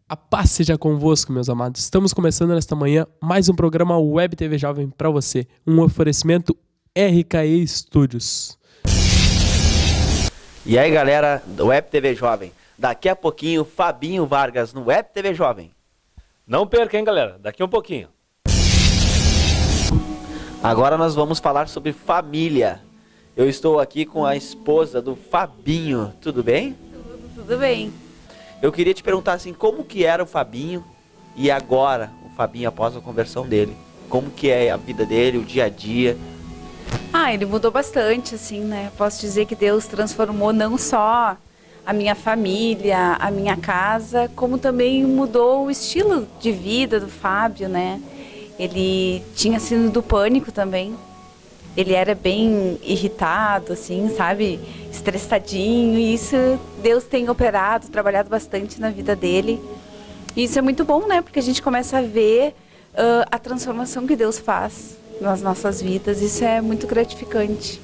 A paz seja convosco, meus amados. Estamos começando nesta manhã mais um programa Web TV Jovem para você. Um oferecimento RKE Studios. E aí, galera do Web TV Jovem. Daqui a pouquinho, Fabinho Vargas no Web TV Jovem. Não perca, hein, galera? Daqui um pouquinho. Agora nós vamos falar sobre família. Eu estou aqui com a esposa do Fabinho. Tudo bem? Tudo bem. Eu queria te perguntar assim, como que era o Fabinho e agora o Fabinho após a conversão dele? Como que é a vida dele, o dia a dia? Ele mudou bastante, assim, né? Posso dizer que Deus transformou não só a minha família, a minha casa, como também mudou o estilo de vida do Fábio, né? Ele tinha síndrome do pânico também. Ele era bem irritado, assim, sabe? Estressadinho, e isso Deus tem operado, trabalhado bastante na vida dele. E isso é muito bom, né? Porque a gente começa a ver a transformação que Deus faz nas nossas vidas. Isso é muito gratificante.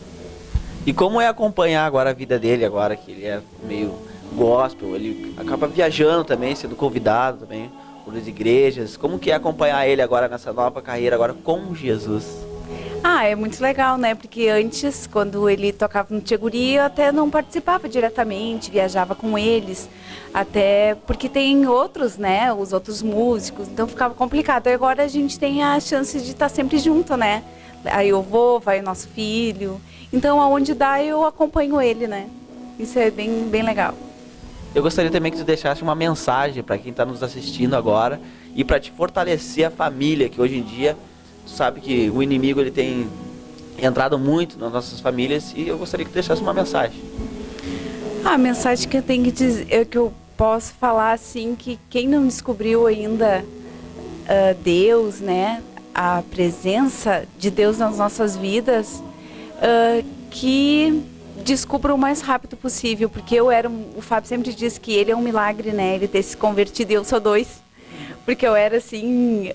E como é acompanhar agora a vida dele, agora que ele é meio gospel, ele acaba viajando também, sendo convidado também por as igrejas. Como que é acompanhar ele agora nessa nova carreira, agora com Jesus? É muito legal, né? Porque antes, quando ele tocava no Tcheguri, eu até não participava diretamente, viajava com eles, até porque tem outros, né? Os outros músicos, então ficava complicado. E agora a gente tem a chance de estar sempre junto, né? Aí eu vou, vai o nosso filho. Então, aonde dá, eu acompanho ele, né? Isso é bem legal. Eu gostaria também que tu deixasse uma mensagem para quem está nos assistindo agora e para te fortalecer a família, que hoje em dia tu sabe que o inimigo ele tem entrado muito nas nossas famílias, e eu gostaria que tu deixasse uma mensagem. A mensagem que eu tenho que dizer, que eu posso falar assim, que quem não descobriu ainda Deus, né, a presença de Deus nas nossas vidas, que descubra o mais rápido possível, porque o Fábio sempre diz que ele é um milagre, né, ele ter se convertido, e eu sou dois. Porque eu era assim,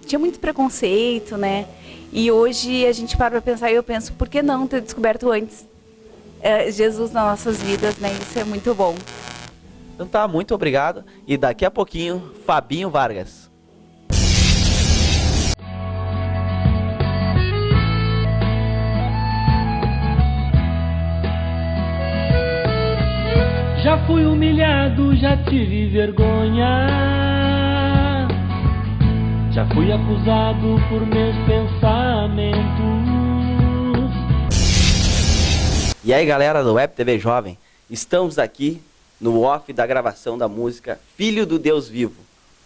tinha muito preconceito, né? E hoje a gente para pensar e eu penso, por que não ter descoberto antes Jesus nas nossas vidas, né? Isso é muito bom. Então tá, muito obrigado. E daqui a pouquinho, Fabinho Vargas. Já fui humilhado, já tive vergonha. Já fui acusado por meus pensamentos. E aí, galera do Web TV Jovem, estamos aqui no off da gravação da música Filho do Deus Vivo,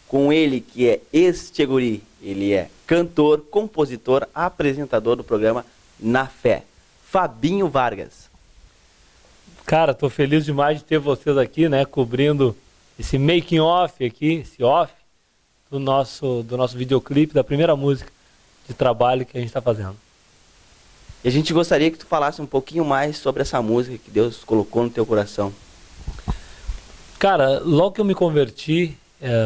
com ele que é ex-Tcheguri. Ele é cantor, compositor, apresentador do programa Na Fé, Fabinho Vargas. Cara, tô feliz demais de ter vocês aqui, né, cobrindo esse making off aqui, esse off do nosso videoclipe, da primeira música de trabalho que a gente está fazendo. E a gente gostaria que tu falasse um pouquinho mais sobre essa música que Deus colocou no teu coração. Cara, logo que eu me converti,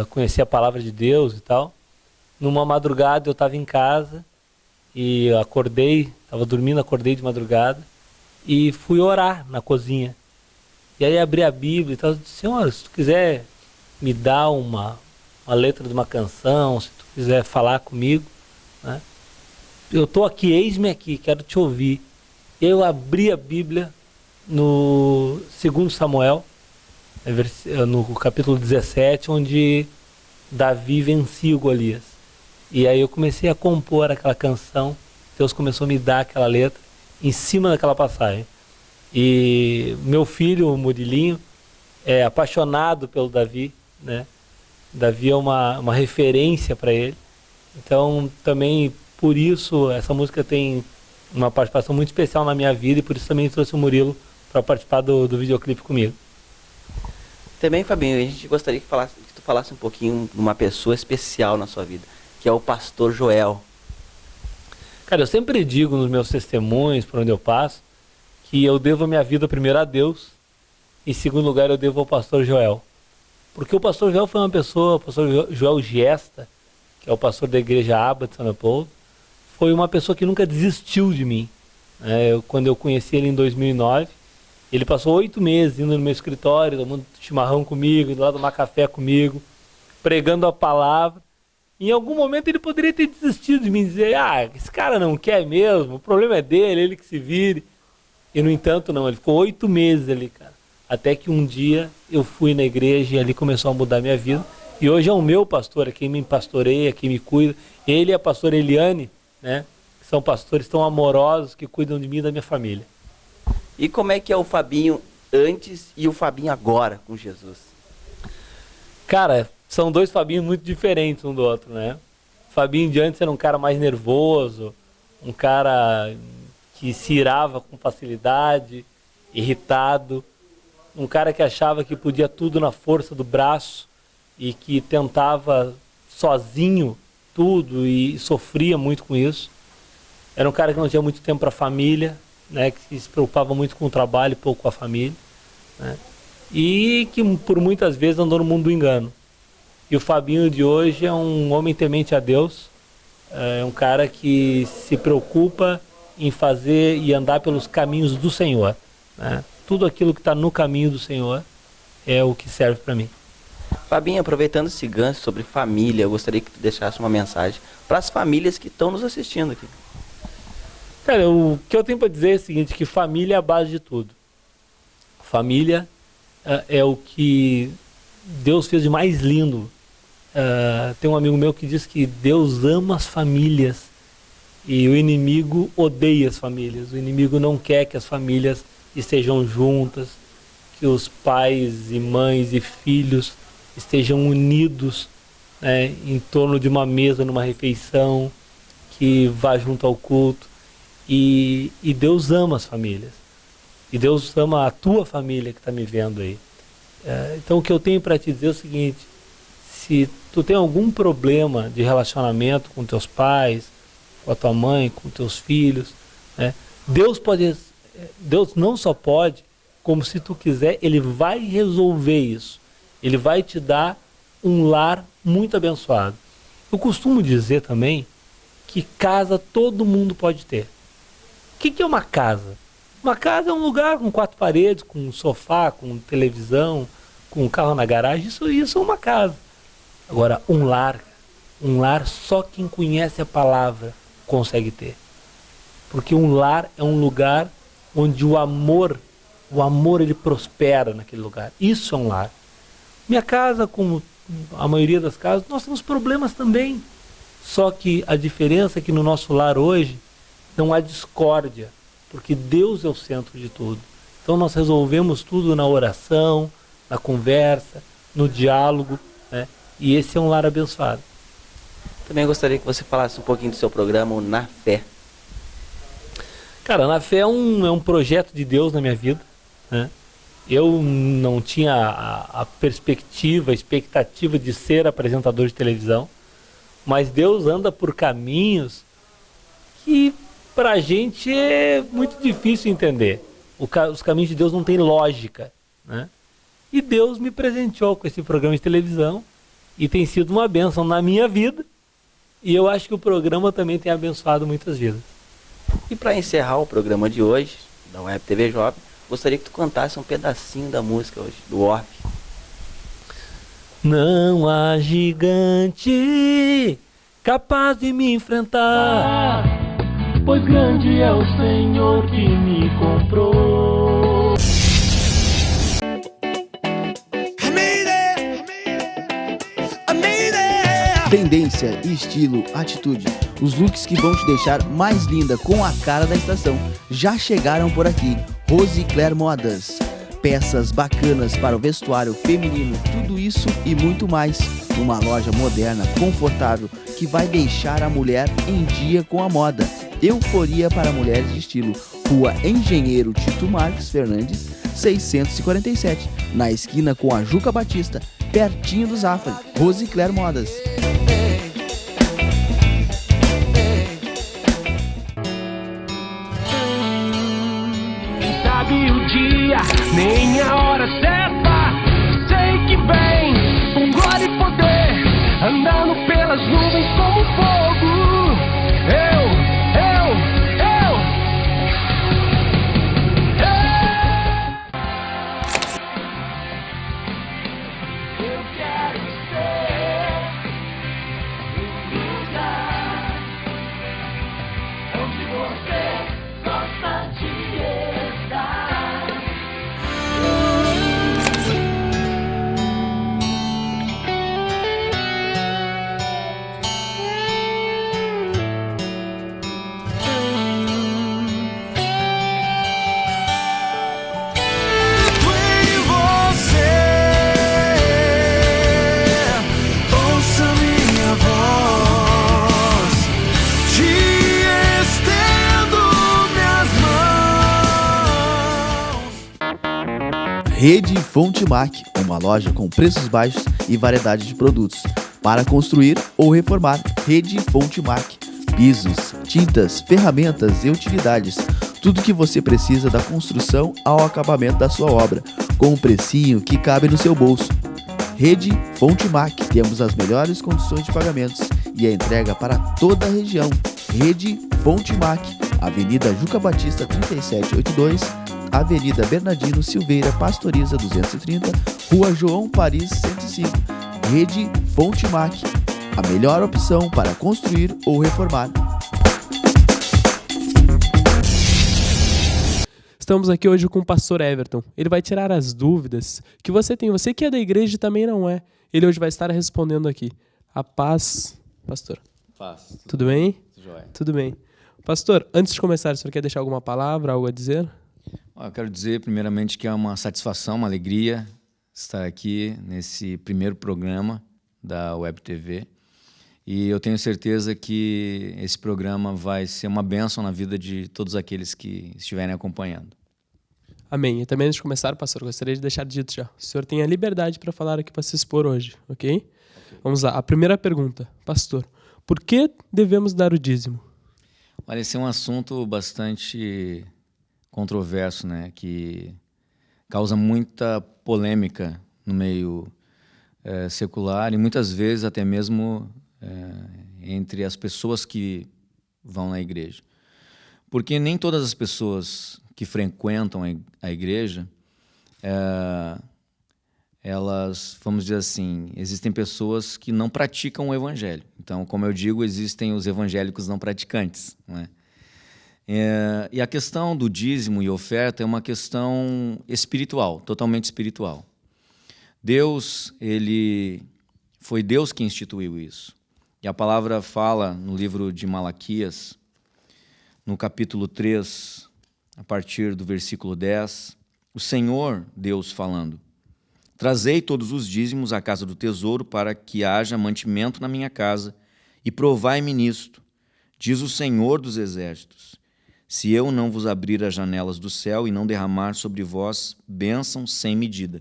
conheci a palavra de Deus e tal, numa madrugada eu estava em casa e acordei, estava dormindo, acordei de madrugada e fui orar na cozinha. E aí abri a Bíblia e tal, disse, Senhor, se tu quiser me dar uma letra de uma canção, se tu quiser falar comigo, né? Eu tô aqui, eis-me aqui, quero te ouvir. E eu abri a Bíblia no 2 Samuel, no capítulo 17, onde Davi vencia o Golias. E aí eu comecei a compor aquela canção, Deus começou a me dar aquela letra em cima daquela passagem. E meu filho, o Murilinho, é apaixonado pelo Davi, né? Davi é uma referência para ele. Então, também, por isso, essa música tem uma participação muito especial na minha vida, e por isso também trouxe o Murilo para participar do videoclipe comigo. Também, Fabinho, a gente gostaria que tu falasse um pouquinho de uma pessoa especial na sua vida, que é o pastor Joel. Cara, eu sempre digo nos meus testemunhos, por onde eu passo, que eu devo a minha vida primeiro a Deus, e em segundo lugar eu devo ao pastor Joel. Porque o pastor Joel foi uma pessoa, o pastor Joel Gesta, que é o pastor da igreja Aba de São Leopoldo, foi uma pessoa que nunca desistiu de mim. Quando eu conheci ele em 2009, ele passou 8 meses indo no meu escritório, tomando chimarrão comigo, indo lá tomar café comigo, pregando a palavra. Em algum momento ele poderia ter desistido de mim, dizer, esse cara não quer mesmo, o problema é dele, ele que se vire. E no entanto não, ele ficou 8 meses ali, cara. Até que um dia eu fui na igreja e ali começou a mudar minha vida. E hoje é o meu pastor, é quem me pastoreia, quem me cuida. Ele e a pastora Eliane, né? São pastores tão amorosos que cuidam de mim e da minha família. E como é que é o Fabinho antes e o Fabinho agora com Jesus? Cara, são 2 Fabinhos muito diferentes um do outro, né? O Fabinho de antes era um cara mais nervoso, um cara que se irava com facilidade, irritado, um cara que achava que podia tudo na força do braço e que tentava sozinho tudo e sofria muito com isso. Era um cara que não tinha muito tempo para a família, né? Que se preocupava muito com o trabalho e pouco com a família, né? E que por muitas vezes andou no mundo do engano. E o Fabinho de hoje é um homem temente a Deus, é um cara que se preocupa em fazer e andar pelos caminhos do Senhor, né? Tudo aquilo que está no caminho do Senhor é o que serve para mim. Fabinho, aproveitando esse gancho sobre família, eu gostaria que tu deixasse uma mensagem para as famílias que estão nos assistindo aqui. Cara, o que eu tenho para dizer é o seguinte, que família é a base de tudo. Família é o que Deus fez de mais lindo. Tem um amigo meu que diz que Deus ama as famílias e o inimigo odeia as famílias. O inimigo não quer que as famílias estejam juntas, que os pais e mães e filhos estejam unidos, né, em torno de uma mesa, numa refeição, que vá junto ao culto. E Deus ama as famílias. E Deus ama a tua família que está me vendo aí. Então o que eu tenho para te dizer é o seguinte, se tu tem algum problema de relacionamento com teus pais, com a tua mãe, com teus filhos, né, Deus não só pode, como se tu quiser, Ele vai resolver isso. Ele vai te dar um lar muito abençoado. Eu costumo dizer também que casa todo mundo pode ter. O que é uma casa? Uma casa é um lugar com 4 paredes, com um sofá, com televisão, com um carro na garagem. Isso é uma casa. Agora, um lar só quem conhece a palavra consegue ter. Porque um lar é um lugar onde o amor ele prospera naquele lugar. Isso é um lar. Minha casa, como a maioria das casas, nós temos problemas também. Só que a diferença é que no nosso lar hoje não há discórdia, porque Deus é o centro de tudo. Então nós resolvemos tudo na oração, na conversa, no diálogo, né? E esse é um lar abençoado. Também gostaria que você falasse um pouquinho do seu programa, o Na Fé. Cara, Na Fé é um projeto de Deus na minha vida, né? Eu não tinha a perspectiva, a expectativa de ser apresentador de televisão, mas Deus anda por caminhos que pra gente é muito difícil entender. Os caminhos de Deus não têm lógica, né? E Deus me presenteou com esse programa de televisão e tem sido uma bênção na minha vida, e eu acho que o programa também tem abençoado muitas vidas. E para encerrar o programa de hoje, da Web TV Jovem, gostaria que tu cantasse um pedacinho da música hoje, do Orfe. Não há gigante capaz de me enfrentar, pois grande é o Senhor que me comprou. Tendência, estilo, atitude. Os looks que vão te deixar mais linda com a cara da estação já chegaram por aqui. Rose Claire Modas. Peças bacanas para o vestuário feminino, tudo isso e muito mais. Uma loja moderna, confortável, que vai deixar a mulher em dia com a moda. Euforia para mulheres de estilo. Rua Engenheiro Tito Marques Fernandes, 647, na esquina com a Juca Batista, pertinho do Zafari. Rose Claire Modas. Sabe o dia, nem a hora certa, sei que vem com glória e poder, andando pelas nuvens como fogo. Eu quero ser Rede Fonte Mac, uma loja com preços baixos e variedade de produtos. Para construir ou reformar, Rede Fonte Mac. Pisos, tintas, ferramentas e utilidades. Tudo que você precisa da construção ao acabamento da sua obra, com um precinho que cabe no seu bolso. Rede Fonte Mac. Temos as melhores condições de pagamentos e a entrega para toda a região. Rede Fonte Mac. Avenida Juca Batista 3782, Avenida Bernardino Silveira Pastoriza 230, Rua João Paris 105. Rede Fonte Mac, a melhor opção para construir ou reformar. Estamos aqui hoje com o pastor Everton. Ele vai tirar as dúvidas que você tem. Você que é da igreja e também não é. Ele hoje vai estar respondendo aqui. A paz, pastor. Paz. Tudo bem? Joia. Tudo bem. Pastor, antes de começar, o senhor quer deixar alguma palavra, algo a dizer? Eu quero dizer, primeiramente, que é uma satisfação, uma alegria estar aqui nesse primeiro programa da Web TV. E eu tenho certeza que esse programa vai ser uma bênção na vida de todos aqueles que estiverem acompanhando. Amém. E também antes de começar, pastor, gostaria de deixar dito já. O senhor tem a liberdade para falar aqui para se expor hoje, ok? Vamos lá. A primeira pergunta. Pastor, por que devemos dar o dízimo? Olha, esse é um assunto bastante controverso, né? Que causa muita polêmica no meio secular e muitas vezes até mesmo entre as pessoas que vão na igreja. Porque nem todas as pessoas que frequentam a igreja, elas, vamos dizer assim, existem pessoas que não praticam o evangelho. Então, como eu digo, existem os evangélicos não praticantes, não é? E a questão do dízimo e oferta é uma questão espiritual, totalmente espiritual. Foi Deus que instituiu isso. E a palavra fala no livro de Malaquias, no capítulo 3, a partir do versículo 10, o Senhor, Deus falando: trazei todos os dízimos à casa do tesouro para que haja mantimento na minha casa e provai-me nisto, diz o Senhor dos exércitos, se eu não vos abrir as janelas do céu e não derramar sobre vós bênção sem medida.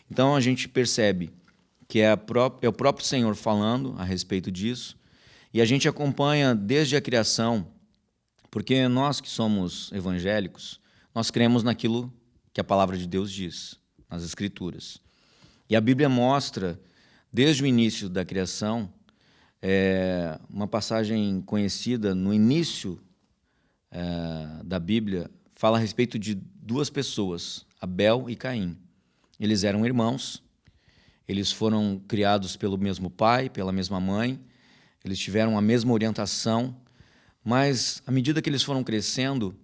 Então a gente percebe que é o próprio Senhor falando a respeito disso, e a gente acompanha desde a criação, porque nós que somos evangélicos, nós cremos naquilo que a palavra de Deus diz, nas Escrituras. E a Bíblia mostra, desde o início da criação, uma passagem conhecida no início da Bíblia, fala a respeito de duas pessoas, Abel e Caim. Eles eram irmãos, eles foram criados pelo mesmo pai, pela mesma mãe, eles tiveram a mesma orientação, mas à medida que eles foram crescendo,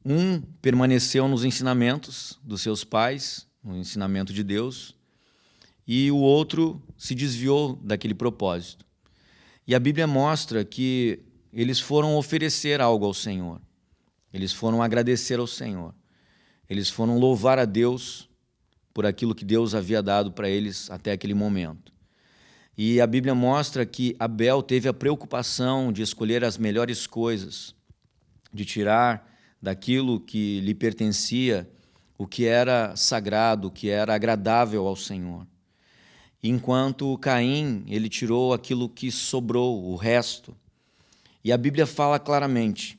um permaneceu nos ensinamentos dos seus pais, no ensinamento de Deus, e o outro se desviou daquele propósito. E a Bíblia mostra que eles foram oferecer algo ao Senhor, eles foram agradecer ao Senhor, eles foram louvar a Deus por aquilo que Deus havia dado para eles até aquele momento. E a Bíblia mostra que Abel teve a preocupação de escolher as melhores coisas, de tirar daquilo que lhe pertencia o que era sagrado, o que era agradável ao Senhor. Enquanto Caim, ele tirou aquilo que sobrou, o resto. E a Bíblia fala claramente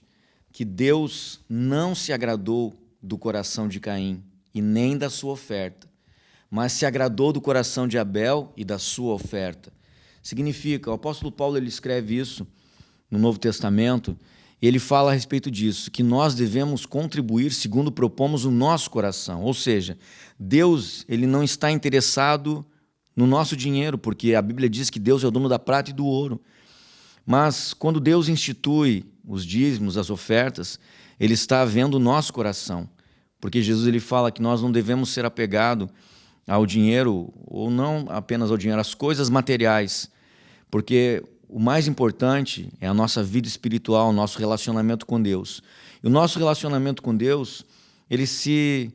que Deus não se agradou do coração de Caim e nem da sua oferta, mas se agradou do coração de Abel e da sua oferta. Significa, o apóstolo Paulo ele escreve isso no Novo Testamento, e ele fala a respeito disso, que nós devemos contribuir segundo propomos o nosso coração. Ou seja, Deus ele não está interessado no nosso dinheiro, porque a Bíblia diz que Deus é o dono da prata e do ouro. Mas quando Deus institui os dízimos, as ofertas, Ele está vendo o nosso coração. Porque Jesus ele fala que nós não devemos ser apegados ao dinheiro, ou não apenas ao dinheiro, às coisas materiais. Porque o mais importante é a nossa vida espiritual, o nosso relacionamento com Deus. E o nosso relacionamento com Deus, ele se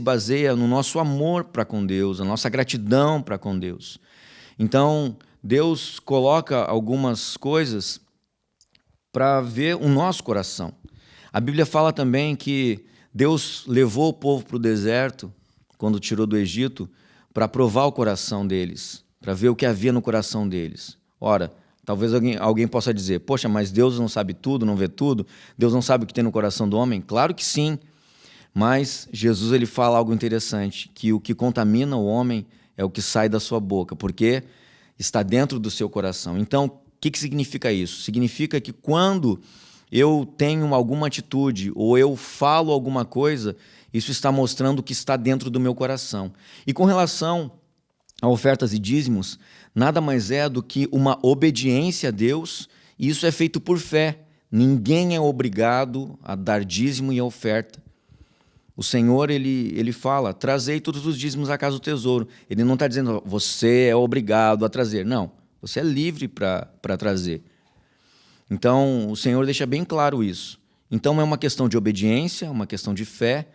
baseia no nosso amor para com Deus, a nossa gratidão para com Deus. Então, Deus coloca algumas coisas para ver o nosso coração. A Bíblia fala também que Deus levou o povo para o deserto, quando tirou do Egito, para provar o coração deles, para ver o que havia no coração deles. Ora, talvez alguém possa dizer, poxa, mas Deus não sabe tudo, não vê tudo? Deus não sabe o que tem no coração do homem? Claro que sim, mas Jesus ele fala algo interessante, que o que contamina o homem é o que sai da sua boca, porque está dentro do seu coração. Então, o que significa isso? Significa que quando eu tenho alguma atitude ou eu falo alguma coisa, isso está mostrando o que está dentro do meu coração. E com relação a ofertas e dízimos, nada mais é do que uma obediência a Deus, e isso é feito por fé. Ninguém é obrigado a dar dízimo e oferta. O Senhor, ele fala, trazei todos os dízimos à casa do tesouro. Ele não está dizendo, você é obrigado a trazer. Não, você é livre para trazer. Então, o Senhor deixa bem claro isso. Então, é uma questão de obediência, uma questão de fé,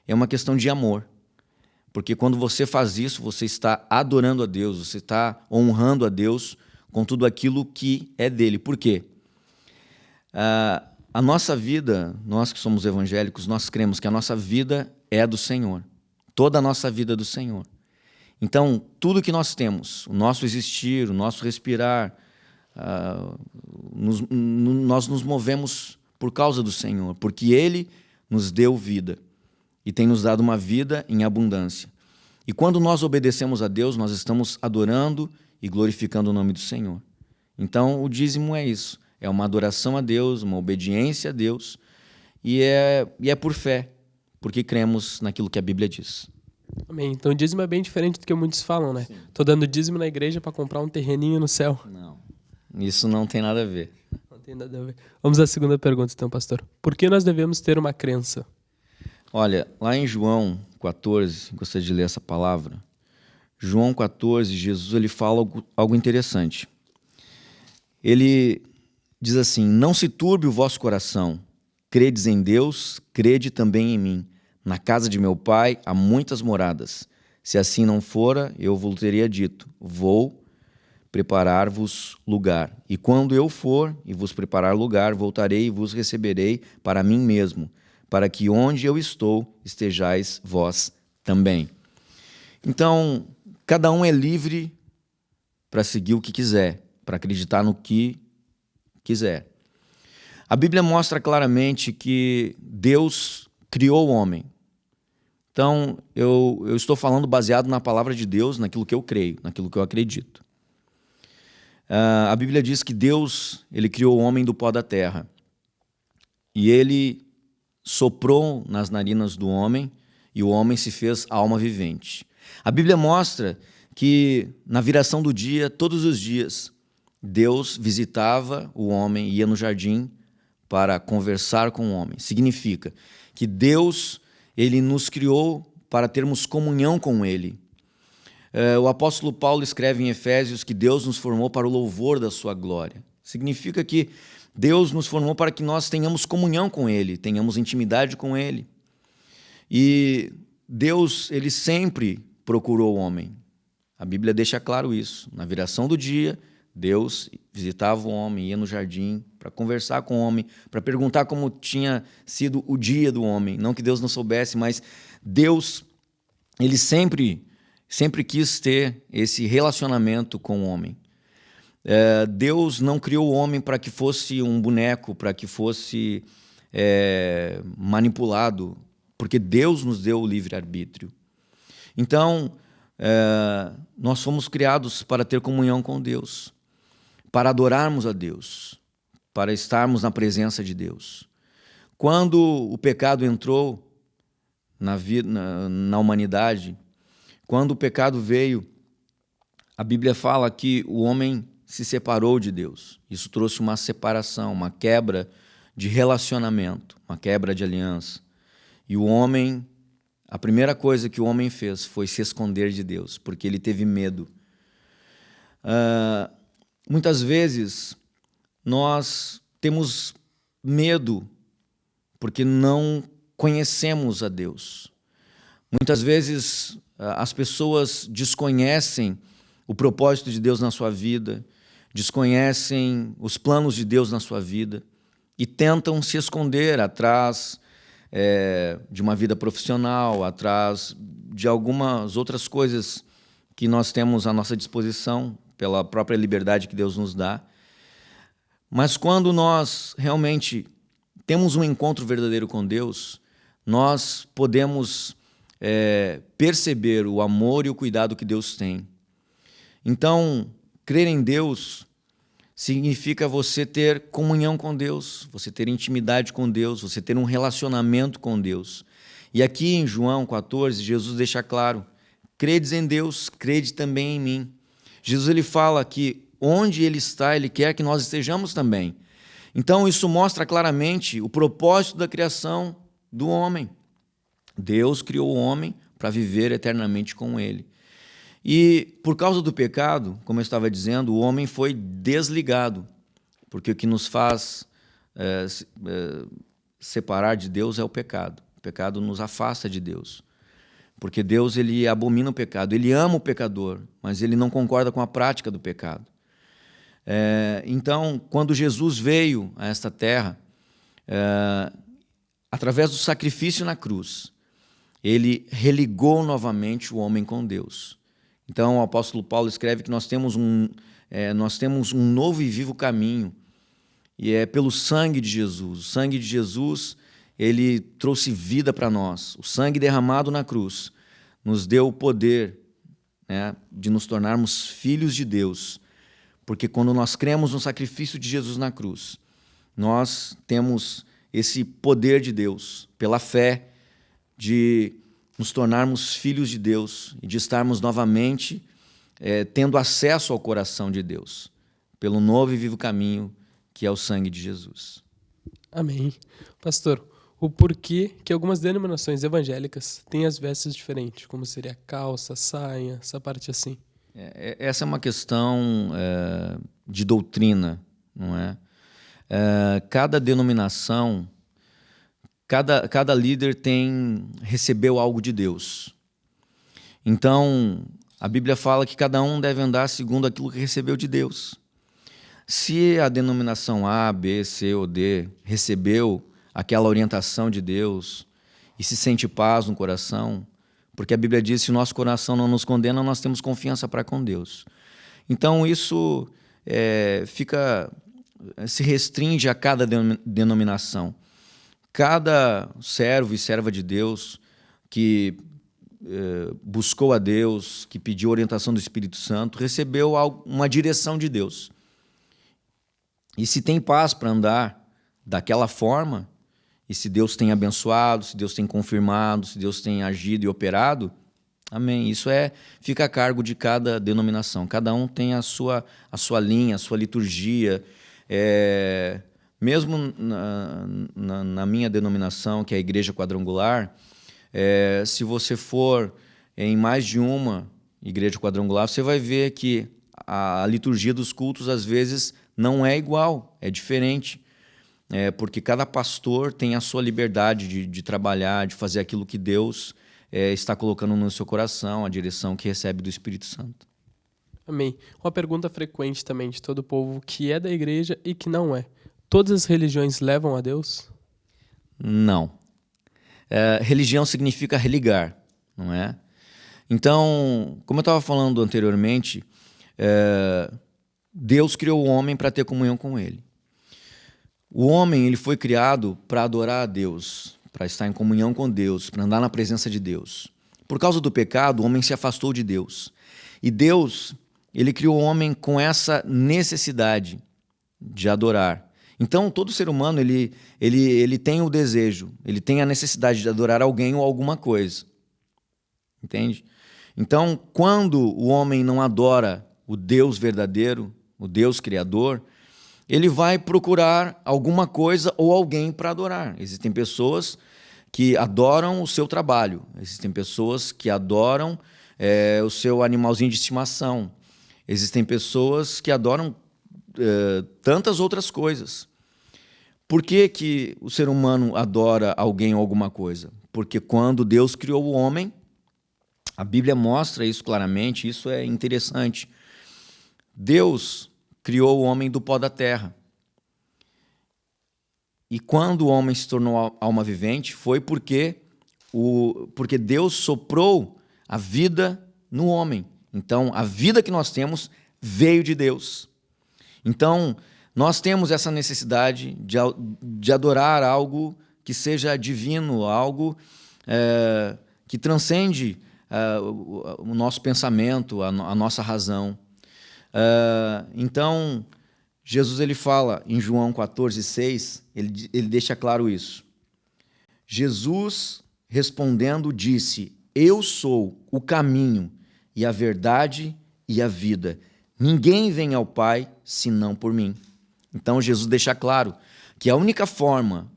é uma questão de amor. Porque quando você faz isso, você está adorando a Deus, você está honrando a Deus com tudo aquilo que é dele. Por quê? A nossa vida, nós que somos evangélicos, nós cremos que a nossa vida é do Senhor. Toda a nossa vida é do Senhor. Então, tudo que nós temos, o nosso existir, o nosso respirar, nós nos movemos por causa do Senhor, porque Ele nos deu vida e tem nos dado uma vida em abundância. E quando nós obedecemos a Deus, nós estamos adorando e glorificando o nome do Senhor. Então, o dízimo é isso. É uma adoração a Deus, uma obediência a Deus, e é por fé, porque cremos naquilo que a Bíblia diz. Amém. Então o dízimo é bem diferente do que muitos falam, né? Sim. Tô dando dízimo na igreja para comprar um terreninho no céu. Não, isso não tem nada a ver. Não tem nada a ver. Vamos à segunda pergunta então, pastor. Por que nós devemos ter uma crença? Olha, lá em João 14, gostaria de ler essa palavra. João 14, Jesus ele fala algo interessante. Ele diz assim, não se turbe o vosso coração, credes em Deus, crede também em mim. Na casa de meu pai há muitas moradas. Se assim não fora, eu vos teria dito, vou preparar-vos lugar. E quando eu for e vos preparar lugar, voltarei e vos receberei para mim mesmo, para que onde eu estou, estejais vós também. Então, cada um é livre para seguir o que quiser, para acreditar no que quiser. A Bíblia mostra claramente que Deus criou o homem. Então, eu estou falando baseado na palavra de Deus, naquilo que eu creio, naquilo que eu acredito. A Bíblia diz que Deus, ele criou o homem do pó da terra. E ele soprou nas narinas do homem, e o homem se fez alma vivente. A Bíblia mostra que na viração do dia, todos os dias, Deus visitava o homem, ia no jardim para conversar com o homem. Significa que Deus, ele nos criou para termos comunhão com ele. O apóstolo Paulo escreve em Efésios que Deus nos formou para o louvor da sua glória. Significa que Deus nos formou para que nós tenhamos comunhão com ele, tenhamos intimidade com ele. E Deus, ele sempre procurou o homem. A Bíblia deixa claro isso. Na viração do dia, Deus visitava o homem, ia no jardim para conversar com o homem, para perguntar como tinha sido o dia do homem. Não que Deus não soubesse, mas Deus, ele sempre quis ter esse relacionamento com o homem. Deus não criou o homem para que fosse um boneco, para que fosse manipulado, porque Deus nos deu o livre-arbítrio. Então, nós fomos criados para ter comunhão com Deus, para adorarmos a Deus, para estarmos na presença de Deus. Quando o pecado entrou na humanidade, quando o pecado veio, a Bíblia fala que o homem se separou de Deus. Isso trouxe uma separação, uma quebra de relacionamento, uma quebra de aliança. E o homem, a primeira coisa que o homem fez foi se esconder de Deus, porque ele teve medo. Muitas vezes nós temos medo porque não conhecemos a Deus. Muitas vezes as pessoas desconhecem o propósito de Deus na sua vida, desconhecem os planos de Deus na sua vida e tentam se esconder atrás de uma vida profissional, atrás de algumas outras coisas que nós temos à nossa disposição, pela própria liberdade que Deus nos dá. Mas quando nós realmente temos um encontro verdadeiro com Deus, nós podemos perceber o amor e o cuidado que Deus tem. Então, crer em Deus significa você ter comunhão com Deus, você ter intimidade com Deus, você ter um relacionamento com Deus. E aqui em João 14, Jesus deixa claro: credes em Deus, crede também em mim. Jesus ele fala que onde Ele está, Ele quer que nós estejamos também. Então isso mostra claramente o propósito da criação do homem. Deus criou o homem para viver eternamente com Ele. E por causa do pecado, como eu estava dizendo, o homem foi desligado, porque o que nos faz separar de Deus é o pecado. O pecado nos afasta de Deus. Porque Deus ele abomina o pecado, Ele ama o pecador, mas Ele não concorda com a prática do pecado. Então, quando Jesus veio a esta terra, através do sacrifício na cruz, Ele religou novamente o homem com Deus. Então, o apóstolo Paulo escreve que nós temos um novo e vivo caminho, e é pelo sangue de Jesus. O sangue de Jesus, ele trouxe vida para nós. O sangue derramado na cruz nos deu o poder, né, de nos tornarmos filhos de Deus. Porque quando nós cremos no sacrifício de Jesus na cruz, nós temos esse poder de Deus, pela fé, de nos tornarmos filhos de Deus e de estarmos novamente tendo acesso ao coração de Deus, pelo novo e vivo caminho que é o sangue de Jesus. Amém. Pastor, o porquê que algumas denominações evangélicas têm as vestes diferentes, como seria calça, saia, essa parte assim? Essa é uma questão de doutrina, não é? Cada denominação, cada líder recebeu algo de Deus. Então, a Bíblia fala que cada um deve andar segundo aquilo que recebeu de Deus. Se a denominação A, B, C ou D recebeu aquela orientação de Deus e se sente paz no coração, porque a Bíblia diz que se o nosso coração não nos condena, nós temos confiança para com Deus. Então isso se restringe a cada denominação. Cada servo e serva de Deus que buscou a Deus, que pediu orientação do Espírito Santo, recebeu uma direção de Deus. E se tem paz para andar daquela forma, e se Deus tem abençoado, se Deus tem confirmado, se Deus tem agido e operado, amém. Isso fica a cargo de cada denominação. Cada um tem a sua linha, a sua liturgia. Mesmo na minha denominação, que é a Igreja Quadrangular, se você for em mais de uma igreja quadrangular, você vai ver que a liturgia dos cultos, às vezes, não é igual, é diferente. Porque cada pastor tem a sua liberdade de trabalhar, de fazer aquilo que Deus está colocando no seu coração, a direção que recebe do Espírito Santo. Amém. Uma pergunta frequente também de todo o povo que é da igreja e que não é. Todas as religiões levam a Deus? Não. Religião significa religar, não é? Então, como eu estava falando anteriormente, Deus criou o homem para ter comunhão com Ele. O homem ele foi criado para adorar a Deus, para estar em comunhão com Deus, para andar na presença de Deus. Por causa do pecado, o homem se afastou de Deus. E Deus, ele criou o homem com essa necessidade de adorar. Então, todo ser humano, ele tem o desejo, ele tem a necessidade de adorar alguém ou alguma coisa. Entende? Então, quando o homem não adora o Deus verdadeiro, o Deus criador, ele vai procurar alguma coisa ou alguém para adorar. Existem pessoas que adoram o seu trabalho. Existem pessoas que adoram o seu animalzinho de estimação. Existem pessoas que adoram tantas outras coisas. Por que o ser humano adora alguém ou alguma coisa? Porque quando Deus criou o homem, a Bíblia mostra isso claramente, isso é interessante. Deus criou o homem do pó da terra. E quando o homem se tornou alma vivente, foi porque Deus soprou a vida no homem. Então, a vida que nós temos veio de Deus. Então, nós temos essa necessidade de adorar algo que seja divino, algo que transcende o nosso pensamento, a nossa razão. Então, Jesus ele fala em João 14,6, ele deixa claro isso. Jesus, respondendo, disse: Eu sou o caminho e a verdade e a vida. Ninguém vem ao Pai senão por mim. Então, Jesus deixa claro que a única forma,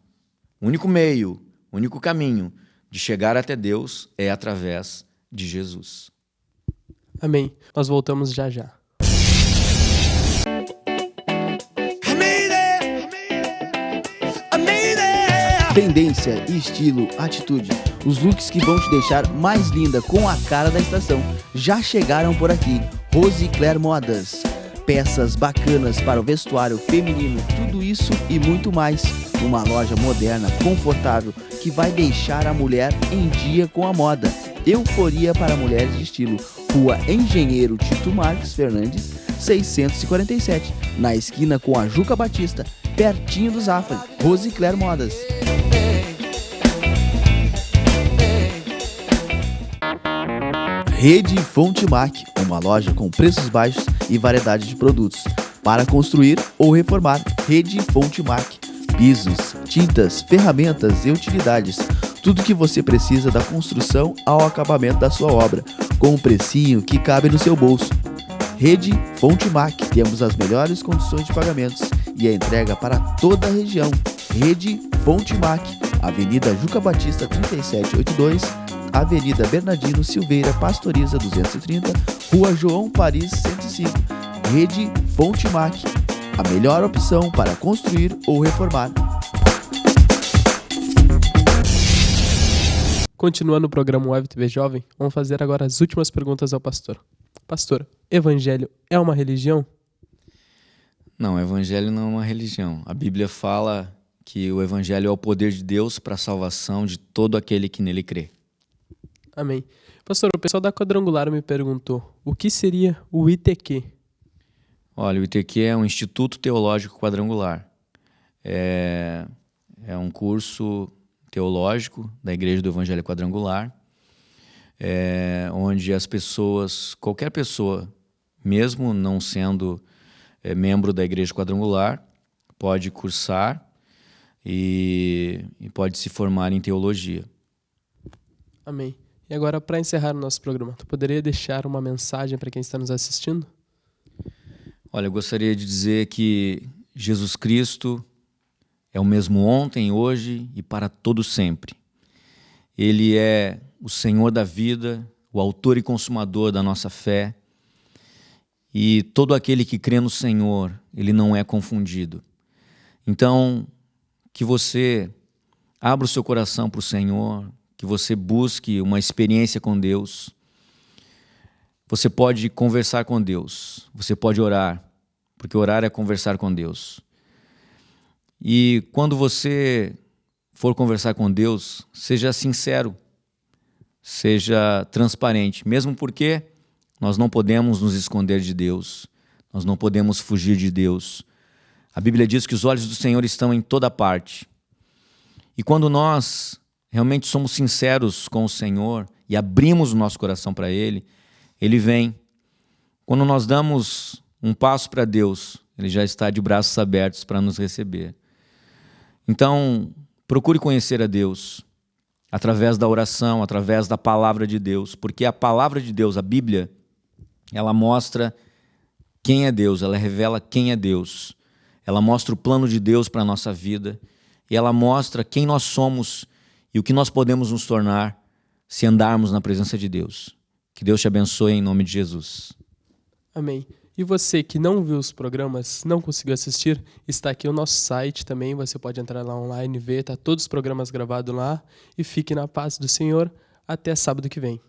o único meio, o único caminho de chegar até Deus é através de Jesus. Amém. Nós voltamos já já. Tendência, estilo, atitude. Os looks que vão te deixar mais linda com a cara da estação já chegaram por aqui. Rose Claire Modas. Peças bacanas para o vestuário feminino, tudo isso e muito mais. Uma loja moderna, confortável, que vai deixar a mulher em dia com a moda. Euforia para mulheres de estilo. Rua Engenheiro Tito Marques Fernandes, 647, na esquina com a Juca Batista, pertinho do Zafari. Rose Claire Modas. Rede Fonte Mac, uma loja com preços baixos e variedade de produtos. Para construir ou reformar, Rede Fonte Mac. Pisos, tintas, ferramentas e utilidades. Tudo que você precisa da construção ao acabamento da sua obra, com um precinho que cabe no seu bolso. Rede Fonte Mac, temos as melhores condições de pagamentos e a entrega para toda a região. Rede Fonte Mac, Avenida Juca Batista 3782, Avenida Bernardino Silveira Pastoriza 230, Rua João Paris 105. Rede Fonte Mac, a melhor opção para construir ou reformar. Continuando o programa Web TV Jovem, vamos fazer agora as últimas perguntas ao pastor. Pastor, evangelho é uma religião? Não, o evangelho não é uma religião. A Bíblia fala que o evangelho é o poder de Deus para a salvação de todo aquele que nele crê. Amém. Pastor, o pessoal da Quadrangular me perguntou, o que seria o ITQ? Olha, o ITQ é um Instituto Teológico Quadrangular. É um curso teológico da Igreja do Evangelho Quadrangular, onde as pessoas, qualquer pessoa, mesmo não sendo membro da Igreja Quadrangular, pode cursar e pode se formar em teologia. Amém. E agora, para encerrar o nosso programa, tu poderia deixar uma mensagem para quem está nos assistindo? Olha, eu gostaria de dizer que Jesus Cristo é o mesmo ontem, hoje e para todo sempre. Ele é o Senhor da vida, o autor e consumador da nossa fé. E todo aquele que crê no Senhor, ele não é confundido. Então, que você abra o seu coração para o Senhor, que você busque uma experiência com Deus. Você pode conversar com Deus, você pode orar, porque orar é conversar com Deus. E quando você for conversar com Deus, seja sincero, seja transparente, mesmo porque nós não podemos nos esconder de Deus, nós não podemos fugir de Deus. A Bíblia diz que os olhos do Senhor estão em toda parte. E quando nós realmente somos sinceros com o Senhor e abrimos o nosso coração para Ele, Ele vem. Quando nós damos um passo para Deus, Ele já está de braços abertos para nos receber. Então, procure conhecer a Deus através da oração, através da palavra de Deus, porque a palavra de Deus, a Bíblia, ela mostra quem é Deus, ela revela quem é Deus, ela mostra o plano de Deus para a nossa vida e ela mostra quem nós somos e o que nós podemos nos tornar se andarmos na presença de Deus. Que Deus te abençoe em nome de Jesus. Amém. E você que não viu os programas, não conseguiu assistir, está aqui o nosso site também, você pode entrar lá online e ver, tá todos os programas gravados lá. E fique na paz do Senhor, até sábado que vem.